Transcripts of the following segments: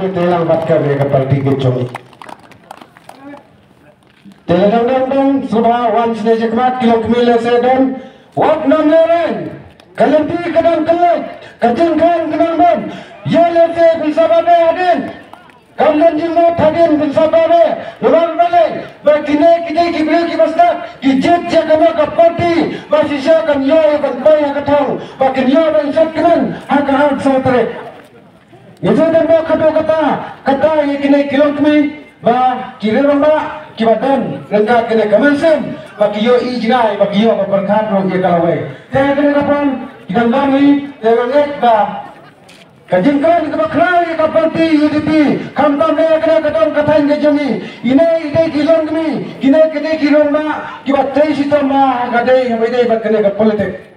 telang batkar ya kapal tiga cumi telang dong subah wan sini jekmat kilo kemile sedon wak nam leren kalempi kadang kelek kajengkan kenang bon ya lete bisa babe adin kalian jimu tadin bisa babe luar balik begini kita kibli kibasna kijet jagama kapati masih siakan yo kan bayar ketong bakin yo dan saknan hak sautere itu dan bawa kata yang kini kilong kami bah kiri romba kibadan lengkap kini kemansem bagi yo ijgai bagi yo berkat roh ye kalawai saya kini kapan kita lami saya ngek bah kajengkan kita bakal ye kapan ti UDP kamtam ne kena katong katain gejami ini kilong kami kini kilong ba kibatai sitam ba gadai ngamai ba kene ka politik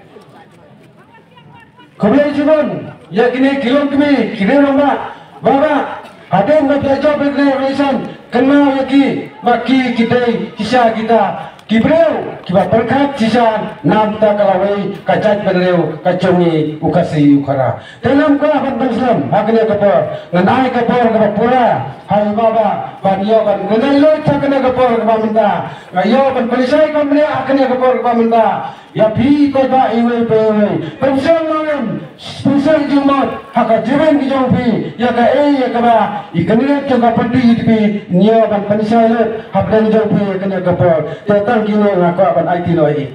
Kemudian cuman, ya kini kilom kami, kini lomba, bapa, ada yang belajar berkenaan reason, kenal lagi, maki kita, sisa kita, kibreu, kibat berkat sisa, nam tak kalawai, kacat bereu, kacongi, ukasi ukara. Dalam kau apa Islam, haknya kapor, ngenai kapor kapura, hai bapa, banyo kan, ngenai loy tak kena kapor kapaminta, ngayo kan pelisai kan beli haknya kapor kapaminta. Ya bi ko ba iwe pensang malam pensang jumat haka jiran ki jompi ya ka ya ka ba ikanire to ka pandi yitbi niyo ban pensai le habdan jompi kana ka por te tang kino ngako ban IT no ai